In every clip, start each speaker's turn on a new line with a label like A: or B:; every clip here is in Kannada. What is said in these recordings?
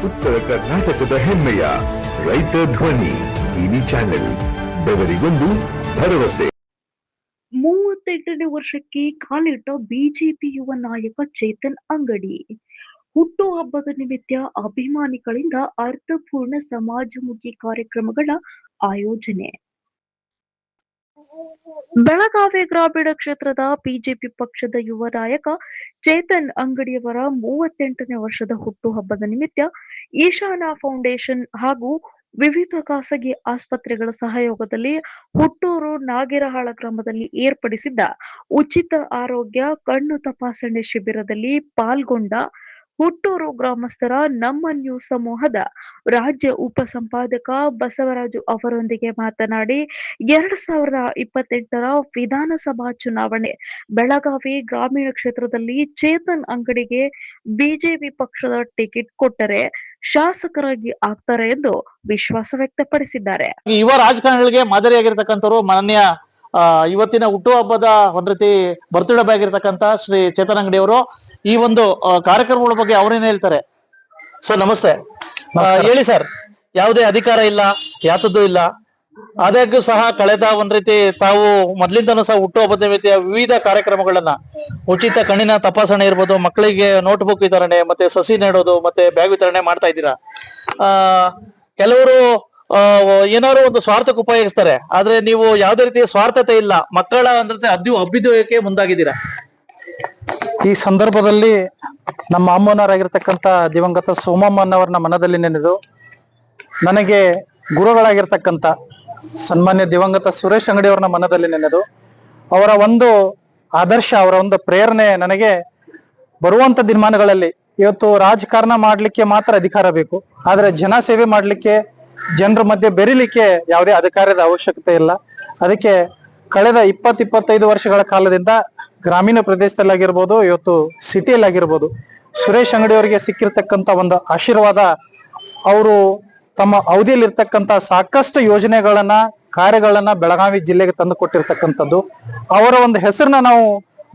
A: ಉತ್ತರ ಕರ್ನಾಟಕದ ಹೆಮ್ಮೆಯ ರೈತ ಧ್ವನಿ ಟಿವಿ ಚಾನೆಲ್, ಬೆವರಿಗೊಂದು ಭರವಸೆ.
B: 38ನೇ ವರ್ಷಕ್ಕೆ ಕಾಲಿಟ್ಟ ಬಿಜೆಪಿ ಯುವ ನಾಯಕ ಚೇತನ್ ಅಂಗಡಿ ಹುಟ್ಟುಹಬ್ಬದ ನಿಮಿತ್ತ ಅಭಿಮಾನಿಗಳಿಂದ ಅರ್ಥಪೂರ್ಣ ಸಮಾಜಮುಖಿ ಕಾರ್ಯಕ್ರಮಗಳ ಆಯೋಜನೆ. ಬೆಳಗಾವಿ ಗ್ರಾಮೀಣ ಕ್ಷೇತ್ರದ ಬಿಜೆಪಿ ಪಕ್ಷದ ಯುವ ನಾಯಕ ಚೇತನ್ ಅಂಗಡಿಯವರ 38ನೇ ವರ್ಷದ ಹುಟ್ಟುಹಬ್ಬದ ನಿಮಿತ್ತ ಈಶಾನ ಫೌಂಡೇಶನ್ ಹಾಗೂ ವಿವಿಧ ಖಾಸಗಿ ಆಸ್ಪತ್ರೆಗಳ ಸಹಯೋಗದಲ್ಲಿ ಹುಟ್ಟೂರು ನಾಗೇರಹಾಳ ಗ್ರಾಮದಲ್ಲಿ ಏರ್ಪಡಿಸಿದ್ದ ಉಚಿತ ಆರೋಗ್ಯ ಕಣ್ಣು ತಪಾಸಣೆ ಶಿಬಿರದಲ್ಲಿ ಪಾಲ್ಗೊಂಡ ಹುಟ್ಟೂರು ಗ್ರಾಮಸ್ಥರ ನಮ್ಮ ನ್ಯೂಸ್ ಸಮೂಹದ ರಾಜ್ಯ ಉಪ ಸಂಪಾದಕ ಬಸವರಾಜು ಅವರೊಂದಿಗೆ ಮಾತನಾಡಿ 2028ರ ವಿಧಾನಸಭಾ ಚುನಾವಣೆ ಬೆಳಗಾವಿ ಗ್ರಾಮೀಣ ಕ್ಷೇತ್ರದಲ್ಲಿ ಚೇತನ್ ಅಂಗಡಿಗೆ ಬಿಜೆಪಿ ಪಕ್ಷದ ಟಿಕೆಟ್ ಕೊಟ್ಟರೆ ಶಾಸಕರಾಗಿ ಆಗ್ತಾರೆ ಎಂದು ವಿಶ್ವಾಸ ವ್ಯಕ್ತಪಡಿಸಿದ್ದಾರೆ.
C: ಯುವ ರಾಜಕಾರಣಿಗಳಿಗೆ ಮಾದರಿಯಾಗಿರ್ತಕ್ಕಂಥವ್ರು ಮಾನ್ಯ ಇವತ್ತಿನ ಹುಟ್ಟುಹಬ್ಬದ ಒಂದ್ ರೀತಿ ಬರ್ತ್ಡೇ ಆಗಿರ್ತಕ್ಕಂಥ ಶ್ರೀ ಚೇತನ್ ಅಂಗಡಿ ಅವರು ಈ ಒಂದು ಕಾರ್ಯಕ್ರಮಗಳ ಬಗ್ಗೆ ಅವ್ರೇನ್ ಹೇಳ್ತಾರೆ. ಸರ್ ನಮಸ್ತೆ. ಹೇಳಿ ಸರ್. ಯಾವುದೇ ಅಧಿಕಾರ ಇಲ್ಲ, ಯಾತದ್ದು ಇಲ್ಲ, ಆದಾಗ್ಯೂ ಸಹ ಕಳೆದ ಒಂದ್ ರೀತಿ ತಾವು ಮೊದ್ಲಿಂದನೂ ಸಹ ಹುಟ್ಟುಹಬ್ಬದ ನಿಮಿತ್ತ ವಿವಿಧ ಕಾರ್ಯಕ್ರಮಗಳನ್ನ ಉಚಿತ ಕಣ್ಣಿನ ತಪಾಸಣೆ ಇರ್ಬೋದು, ಮಕ್ಕಳಿಗೆ ನೋಟ್ ಬುಕ್ ವಿತರಣೆ, ಮತ್ತೆ ಸಸಿ ನೆಡೋದು, ಮತ್ತೆ ಬ್ಯಾಗ್ ವಿತರಣೆ ಮಾಡ್ತಾ ಇದ್ದೀರಾ. ಕೆಲವರು ಏನಾದ್ರು ಒಂದು ಸ್ವಾರ್ಥಕ್ಕೆ ಉಪಯೋಗಿಸ್ತಾರೆ, ಆದ್ರೆ ನೀವು ಯಾವುದೇ ರೀತಿಯ ಸ್ವಾರ್ಥತೆ ಇಲ್ಲ, ಮಕ್ಕಳ ಅಂದ್ರೆ ಅಭ್ಯುದಯಕ್ಕೆ ಮುಂದಾಗಿದ್ದೀರಾ.
D: ಈ ಸಂದರ್ಭದಲ್ಲಿ ನಮ್ಮ ಅಮ್ಮನವರಾಗಿರ್ತಕ್ಕಂಥ ದಿವಂಗತ ಸೋಮಮ್ಮನವರನ್ನ ಮನದಲ್ಲಿ ನೆನೆದು ನನಗೆ ಗುರುಗಳಾಗಿರ್ತಕ್ಕಂಥ ಸನ್ಮಾನ್ಯ ದಿವಂಗತ ಸುರೇಶ್ ಅಂಗಡಿ ಅವ್ರನ್ನ ಮನದಲ್ಲಿ ನೆನೆದು ಅವರ ಒಂದು ಆದರ್ಶ, ಅವರ ಒಂದು ಪ್ರೇರಣೆ ನನಗೆ ಬರುವಂತ ದಿನಮಾನಗಳಲ್ಲಿ ಇವತ್ತು ರಾಜಕಾರಣ ಮಾಡ್ಲಿಕ್ಕೆ ಮಾತ್ರ ಅಧಿಕಾರ ಬೇಕು, ಆದ್ರೆ ಜನ ಸೇವೆ ಮಾಡ್ಲಿಕ್ಕೆ, ಜನರ ಮಧ್ಯೆ ಬೆರಿಲಿಕ್ಕೆ ಯಾವುದೇ ಅಧಿಕಾರದ ಅವಶ್ಯಕತೆ ಇಲ್ಲ. ಅದಕ್ಕೆ ಕಳೆದ 20-25 ವರ್ಷಗಳ ಕಾಲದಿಂದ ಗ್ರಾಮೀಣ ಪ್ರದೇಶದಲ್ಲಾಗಿರ್ಬೋದು, ಇವತ್ತು ಸಿಟಿಯಲ್ಲಿ ಆಗಿರ್ಬೋದು, ಸುರೇಶ್ ಅಂಗಡಿ ಅವರಿಗೆ ಸಿಕ್ಕಿರ್ತಕ್ಕಂಥ ಒಂದು ಆಶೀರ್ವಾದ, ಅವರು ತಮ್ಮ ಅವಧಿಯಲ್ಲಿ ಇರ್ತಕ್ಕಂಥ ಸಾಕಷ್ಟು ಯೋಜನೆಗಳನ್ನ, ಕಾರ್ಯಗಳನ್ನ ಬೆಳಗಾವಿ ಜಿಲ್ಲೆಗೆ ತಂದು ಕೊಟ್ಟಿರ್ತಕ್ಕಂಥದ್ದು. ಅವರ ಒಂದು ಹೆಸರನ್ನ ನಾವು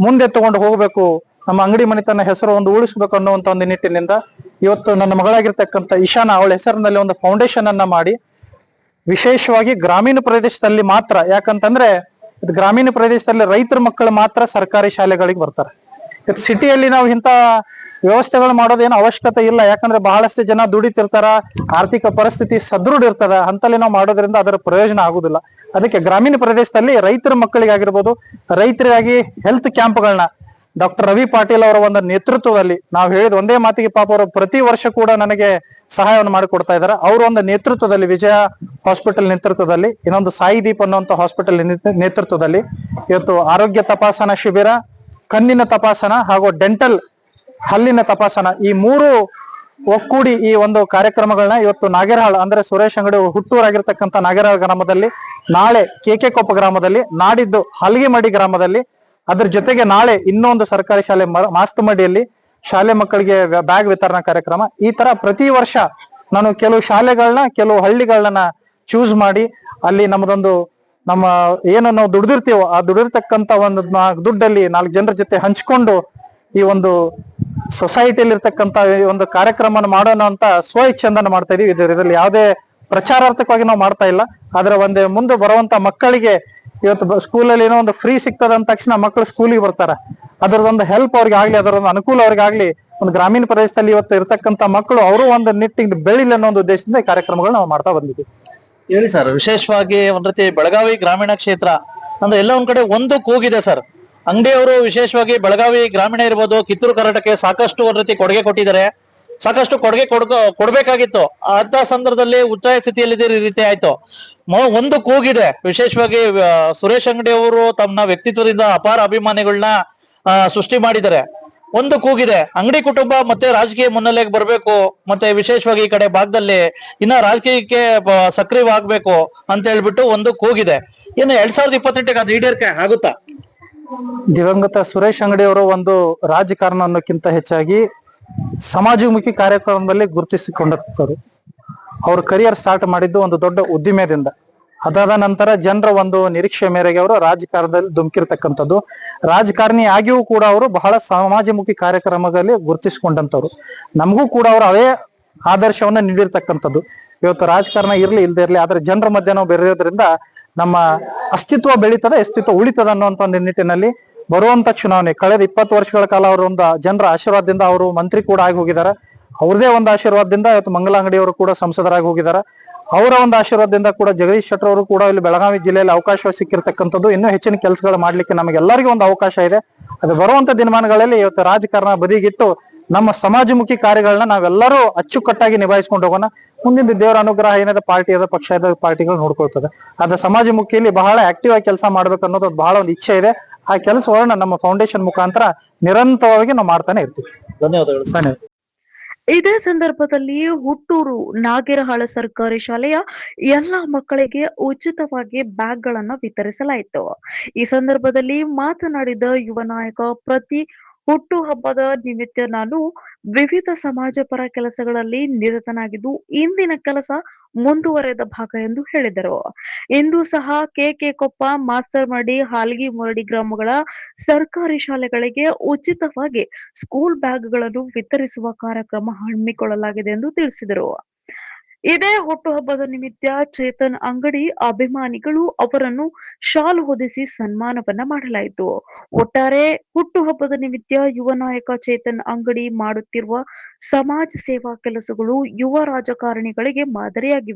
D: ಮುಂದೆ ತಗೊಂಡು ಹೋಗ್ಬೇಕು, ನಮ್ಮ ಅಂಗಡಿ ಮನೆತನ ಹೆಸರು ಒಂದು ಉಳಿಸ್ಬೇಕು ಅನ್ನುವಂತ ಒಂದು ನಿಟ್ಟಿನಿಂದ ಇವತ್ತು ನನ್ನ ಮಗಳಾಗಿರ್ತಕ್ಕಂಥ ಈಶಾನ ಅವಳ ಹೆಸರಿನಲ್ಲಿ ಒಂದು ಫೌಂಡೇಶನ್ ಅನ್ನ ಮಾಡಿ, ವಿಶೇಷವಾಗಿ ಗ್ರಾಮೀಣ ಪ್ರದೇಶದಲ್ಲಿ ಮಾತ್ರ, ಯಾಕಂತಂದ್ರೆ ಗ್ರಾಮೀಣ ಪ್ರದೇಶದಲ್ಲಿ ರೈತರ ಮಕ್ಕಳು ಮಾತ್ರ ಸರ್ಕಾರಿ ಶಾಲೆಗಳಿಗೆ ಬರ್ತಾರೆ. ಸಿಟಿಯಲ್ಲಿ ನಾವು ಇಂಥ ವ್ಯವಸ್ಥೆಗಳು ಮಾಡೋದೇನು ಅವಶ್ಯಕತೆ ಇಲ್ಲ, ಯಾಕಂದ್ರೆ ಬಹಳಷ್ಟು ಜನ ದುಡಿತಿರ್ತಾರ, ಆರ್ಥಿಕ ಪರಿಸ್ಥಿತಿ ಸದೃಢ ಇರ್ತದ, ಅಂತಲ್ಲಿ ನಾವು ಮಾಡೋದ್ರಿಂದ ಅದರ ಪ್ರಯೋಜನ ಆಗುದಿಲ್ಲ. ಅದಕ್ಕೆ ಗ್ರಾಮೀಣ ಪ್ರದೇಶದಲ್ಲಿ ರೈತರ ಮಕ್ಕಳಿಗಾಗಿರ್ಬೋದು, ರೈತರಿಗಾಗಿ ಹೆಲ್ತ್ ಕ್ಯಾಂಪ್ಗಳನ್ನ ಡಾಕ್ಟರ್ ರವಿ ಪಾಟೀಲ್ ಅವರ ಒಂದು ನೇತೃತ್ವದಲ್ಲಿ, ನಾವು ಹೇಳಿದ ಒಂದೇ ಮಾತಿಗೆ ಪಾಪ ಅವರು ಪ್ರತಿ ವರ್ಷ ಕೂಡ ನನಗೆ ಸಹಾಯವನ್ನು ಮಾಡಿಕೊಡ್ತಾ ಇದ್ದಾರೆ. ಅವರ ಒಂದು ನೇತೃತ್ವದಲ್ಲಿ, ವಿಜಯ ಹಾಸ್ಪಿಟಲ್ ನೇತೃತ್ವದಲ್ಲಿ, ಇನ್ನೊಂದು ಸಾಯಿ ದೀಪ್ ಅನ್ನುವಂತ ಹಾಸ್ಪಿಟಲ್ ನೇತೃತ್ವದಲ್ಲಿ ಇವತ್ತು ಆರೋಗ್ಯ ತಪಾಸಣಾ ಶಿಬಿರ, ಕಣ್ಣಿನ ತಪಾಸಣಾ ಹಾಗೂ ಡೆಂಟಲ್ ಹಲ್ಲಿನ ತಪಾಸಣಾ, ಈ ಮೂರು ಒಕ್ಕೂಡಿ ಈ ಒಂದು ಕಾರ್ಯಕ್ರಮಗಳನ್ನ ಇವತ್ತು ನಾಗೇರಹಾಳ ಅಂದ್ರೆ ಸುರೇಶ್ ಅಂಗಡಿ ಹುಟ್ಟೂರಾಗಿರ್ತಕ್ಕಂಥ ನಾಗೇರಹಾಳ ಗ್ರಾಮದಲ್ಲಿ, ನಾಳೆ ಕೆಕೆಕೊಪ್ಪ ಗ್ರಾಮದಲ್ಲಿ, ನಾಡಿದ್ದು ಹಲಗಿಮಡಿ ಗ್ರಾಮದಲ್ಲಿ, ಅದ್ರ ಜೊತೆಗೆ ನಾಳೆ ಇನ್ನೊಂದು ಸರ್ಕಾರಿ ಶಾಲೆ ಮಾಸ್ತಮಡಿಯಲ್ಲಿ ಶಾಲೆ ಮಕ್ಕಳಿಗೆ ಬ್ಯಾಗ್ ವಿತರಣಾ ಕಾರ್ಯಕ್ರಮ. ಈ ತರ ಪ್ರತಿ ವರ್ಷ ನಾನು ಕೆಲವು ಶಾಲೆಗಳನ್ನ, ಕೆಲವು ಹಳ್ಳಿಗಳನ್ನ ಚೂಸ್ ಮಾಡಿ ಅಲ್ಲಿ ನಮ್ಮದೊಂದು ನಮ್ಮ ಏನು ನಾವು ದುಡ್ದಿರ್ತೀವೋ ಆ ದುಡಿರ್ತಕ್ಕಂಥ ಒಂದು ದುಡ್ಡಲ್ಲಿ 4 ಜನರ ಜೊತೆ ಹಂಚ್ಕೊಂಡು ಈ ಒಂದು ಸೊಸೈಟಿಯಲ್ಲಿ ಇರ್ತಕ್ಕಂಥ ಒಂದು ಕಾರ್ಯಕ್ರಮ ಮಾಡೋಣ ಅಂತ ಸ್ವ ಇಚ್ಛೆಯಿಂದ ಮಾಡ್ತಾ ಇದೀವಿ. ಇದರಲ್ಲಿ ಯಾವುದೇ ಪ್ರಚಾರಾರ್ಥಕವಾಗಿ ನಾವು ಮಾಡ್ತಾ ಇಲ್ಲ, ಆದ್ರೆ ಒಂದೇ ಮುಂದೆ ಬರುವಂತ ಮಕ್ಕಳಿಗೆ ಇವತ್ತು ಸ್ಕೂಲಲ್ಲಿ ಏನೋ ಒಂದು ಫ್ರೀ ಸಿಗ್ತದ ಅಂದ ತಕ್ಷಣ ಮಕ್ಕಳು ಸ್ಕೂಲಿಗೆ ಬರ್ತಾರ, ಅದರದೊಂದು ಹೆಲ್ಪ್ ಅವ್ರಿಗೆ ಆಗ್ಲಿ, ಅದರೊಂದು ಅನುಕೂಲ ಅವ್ರಿಗೆ ಆಗ್ಲಿ, ಒಂದು ಗ್ರಾಮೀಣ ಪ್ರದೇಶದಲ್ಲಿ ಇವತ್ತು ಇರ್ತಕ್ಕಂಥ ಮಕ್ಕಳು ಅವರು ಒಂದು ನಿಟ್ಟಿಗೆ ಬೆಳಿಲಿ ಅನ್ನೋ ಒಂದು ಉದ್ದೇಶದಿಂದ ಈ ಕಾರ್ಯಕ್ರಮಗಳು ನಾವು ಮಾಡ್ತಾ ಬಂದಿದ್ದೀವಿ.
C: ಹೇಳಿ ಸರ್. ವಿಶೇಷವಾಗಿ ಒಂದ್ ರೀತಿ ಬೆಳಗಾವಿ ಗ್ರಾಮೀಣ ಕ್ಷೇತ್ರ ಅಂದ್ರೆ ಎಲ್ಲ ಒಂದ್ ಕಡೆ ಒಂದು ಕೂಗಿದೆ ಸರ್. ಅಂಗಡಿಯವರು ವಿಶೇಷವಾಗಿ ಬೆಳಗಾವಿ ಗ್ರಾಮೀಣ ಇರ್ಬೋದು, ಕಿತ್ತೂರು ಕರ್ನಾಟಕಕ್ಕೆ ಸಾಕಷ್ಟು ಒಂದ್ ರೀತಿ ಕೊಡುಗೆ ಕೊಟ್ಟಿದ್ದಾರೆ, ಸಾಕಷ್ಟು ಕೊಡುಗೆ ಕೊಡ್ಬೇಕಾಗಿತ್ತು. ಅಂತ ಸಂದರ್ಭದಲ್ಲಿ ಉಚ್ಚಾಯ ಸ್ಥಿತಿಯಲ್ಲಿ ಈ ರೀತಿ ಆಯ್ತು. ಒಂದು ಕೂಗಿದೆ. ವಿಶೇಷವಾಗಿ ಸುರೇಶ್ ಅಂಗಡಿ ಅವರು ತಮ್ಮ ವ್ಯಕ್ತಿತ್ವದಿಂದ ಅಪಾರ ಅಭಿಮಾನಿಗಳನ್ನ ಸೃಷ್ಟಿ ಮಾಡಿದ್ದಾರೆ. ಒಂದು ಕೂಗಿದೆ, ಅಂಗಡಿ ಕುಟುಂಬ ಮತ್ತೆ ರಾಜಕೀಯ ಮುನ್ನೆಲೆಗೆ ಬರ್ಬೇಕು, ಮತ್ತೆ ವಿಶೇಷವಾಗಿ ಈ ಕಡೆ ಭಾಗದಲ್ಲಿ ಇನ್ನ ರಾಜಕೀಯಕ್ಕೆ ಸಕ್ರಿಯವಾಗ್ಬೇಕು ಅಂತ ಹೇಳ್ಬಿಟ್ಟು ಒಂದು ಕೂಗಿದೆ. ಇನ್ನು 2028ಕ್ಕೆ ಅದು ಈಡೇರಿಕೆ ಆಗುತ್ತಾ?
D: ದಿವಂಗತ ಸುರೇಶ್ ಅಂಗಡಿ ಅವರು ಒಂದು ರಾಜಕಾರಣ ಅನ್ನೋಕ್ಕಿಂತ ಹೆಚ್ಚಾಗಿ ಸಮಾಜಮುಖಿ ಕಾರ್ಯಕ್ರಮದಲ್ಲಿ ಗುರುತಿಸಿಕೊಂಡಿರ್ತಾರೆ. ಅವ್ರ ಕರಿಯರ್ ಸ್ಟಾರ್ಟ್ ಮಾಡಿದ್ದು ಒಂದು ದೊಡ್ಡ ಉದ್ದಿಮೆದಿಂದ. ಅದಾದ ನಂತರ ಜನರ ಒಂದು ನಿರೀಕ್ಷೆ ಮೇರೆಗೆ ಅವರು ರಾಜಕಾರಣದಲ್ಲಿ ಧುಮುಕಿರ್ತಕ್ಕಂಥದ್ದು. ರಾಜಕಾರಣಿ ಆಗಿಯೂ ಕೂಡ ಅವರು ಬಹಳ ಸಮಾಜಮುಖಿ ಕಾರ್ಯಕ್ರಮಗಳಲ್ಲಿ ಗುರುತಿಸಿಕೊಂಡಂತವ್ರು. ನಮಗೂ ಕೂಡ ಅವರು ಅವೇ ಆದರ್ಶವನ್ನ ನೀಡಿರ್ತಕ್ಕಂಥದ್ದು. ಇವತ್ತು ರಾಜಕಾರಣ ಇರ್ಲಿ ಇಲ್ದೇ ಇರ್ಲಿ, ಆದ್ರೆ ಜನರ ಮಧ್ಯೆ ನಾವು ಬೆರೆಯೋದ್ರಿಂದ ನಮ್ಮ ಅಸ್ತಿತ್ವ ಬೆಳೀತದೆ, ಅಸ್ತಿತ್ವ ಉಳಿತದ ಅನ್ನುವಂತ ಒಂದು ನಿಟ್ಟಿನಲ್ಲಿ ಬರುವಂತ ಚುನಾವಣೆ, ಕಳೆದ 20 ವರ್ಷಗಳ ಕಾಲ ಅವರ ಒಂದು ಜನರ ಆಶೀರ್ವಾದದಿಂದ ಅವರು ಮಂತ್ರಿ ಕೂಡ ಆಗಿ ಹೋಗಿದ್ದಾರೆ. ಅವ್ರದೇ ಒಂದು ಆಶೀರ್ವಾದದಿಂದ ಇವತ್ತು ಮಂಗಲ ಅಂಗಡಿಯವರು ಕೂಡ ಸಂಸದರಾಗಿ ಹೋಗಿದ್ದಾರೆ. ಅವರ ಒಂದು ಆಶೀರ್ವಾದದಿಂದ ಕೂಡ ಜಗದೀಶ್ ಶೆಟ್ಟರ್ ಅವರು ಕೂಡ ಇಲ್ಲಿ ಬೆಳಗಾವಿ ಜಿಲ್ಲೆಯಲ್ಲಿ ಅವಕಾಶ ಸಿಕ್ಕಿರ್ತಕ್ಕಂಥದ್ದು. ಇನ್ನೂ ಹೆಚ್ಚಿನ ಕೆಲಸಗಳು ಮಾಡ್ಲಿಕ್ಕೆ ನಮಗೆಲ್ಲರಿಗೂ ಒಂದು ಅವಕಾಶ ಇದೆ. ಅದು ಬರುವಂತ ದಿನಮಾನಗಳಲ್ಲಿ ಇವತ್ತು ರಾಜಕಾರಣ ಬದಿಗಿಟ್ಟು ನಮ್ಮ ಸಮಾಜಮುಖಿ ಕಾರ್ಯಗಳನ್ನ ನಾವೆಲ್ಲರೂ ಅಚ್ಚುಕಟ್ಟಾಗಿ ನಿಭಾಯಿಸ್ಕೊಂಡು ಹೋಗೋಣ. ಮುಂದಿನ ದೇವರ ಅನುಗ್ರಹ ಏನಿದೆ, ಪಾರ್ಟಿ ಅದ, ಪಕ್ಷ ಇದೆ, ಪಾರ್ಟಿಗಳು ನೋಡ್ಕೊಳ್ತದೆ. ಅದ ಸಮಾಜಮುಖಿಯಲ್ಲಿ ಬಹಳ ಆಕ್ಟಿವ್ ಆಗಿ ಕೆಲಸ ಮಾಡ್ಬೇಕು ಅನ್ನೋದು ಬಹಳ ಒಂದು ಇಚ್ಛೆ ಇದೆ. ಆ ಕೆಲಸಗಳನ್ನ ನಮ್ಮ ಫೌಂಡೇಶನ್ ಮುಖಾಂತರ ನಿರಂತರವಾಗಿ ನಾವು ಮಾಡ್ತಾನೆ ಇರ್ತೀವಿ.
C: ಧನ್ಯವಾದಗಳು.
D: ಧನ್ಯವಾದ.
B: ಇದೇ ಸಂದರ್ಭದಲ್ಲಿ ಹುಟ್ಟೂರು ನಾಗೇರಹಾಳ ಸರ್ಕಾರಿ ಶಾಲೆಯ ಎಲ್ಲಾ ಮಕ್ಕಳಿಗೆ ಉಚಿತವಾಗಿ ಬ್ಯಾಗ್ಗಳನ್ನ ವಿತರಿಸಲಾಯಿತು. ಈ ಸಂದರ್ಭದಲ್ಲಿ ಮಾತನಾಡಿದ ಯುವ ನಾಯಕ, ಪ್ರತಿ ಹುಟ್ಟು ಹಬ್ಬದ ನಿಮಿತ್ತ ನಾನು ವಿವಿಧ ಸಮಾಜಪರ ಕೆಲಸಗಳಲ್ಲಿ ನಿರತನಾಗಿದ್ದು ಇಂದಿನ ಕೆಲಸ ಮುಂದುವರೆದ ಭಾಗ ಎಂದು ಹೇಳಿದರು. ಇಂದು ಸಹ ಕೆಕೆ ಕೊಪ್ಪ, ಮಾಸ್ತರ್ಮಡಿ, ಹಾಲ್ಗಿ ಮುರಡಿ ಗ್ರಾಮಗಳ ಸರ್ಕಾರಿ ಶಾಲೆಗಳಿಗೆ ಉಚಿತವಾಗಿ ಸ್ಕೂಲ್ ಬ್ಯಾಗ್ಗಳನ್ನು ವಿತರಿಸುವ ಕಾರ್ಯಕ್ರಮ ಹಮ್ಮಿಕೊಳ್ಳಲಾಗಿದೆ ಎಂದು ತಿಳಿಸಿದರು. ಇದೇ ಹುಟ್ಟುಹಬ್ಬದ ನಿಮಿತ್ತ ಚೇತನ್ ಅಂಗಡಿ ಅಭಿಮಾನಿಗಳು ಅವರನ್ನು ಶಾಲು ಹೊದಿಸಿ ಸನ್ಮಾನವನ್ನ ಮಾಡಲಾಯಿತು. ಒಟ್ಟಾರೆ ಹುಟ್ಟುಹಬ್ಬದ ನಿಮಿತ್ತ ಯುವ ನಾಯಕ ಚೇತನ್ ಅಂಗಡಿ ಮಾಡುತ್ತಿರುವ ಸಮಾಜ ಸೇವಾ ಕೆಲಸಗಳು ಯುವ ರಾಜಕಾರಣಿಗಳಿಗೆ ಮಾದರಿಯಾಗಿವೆ.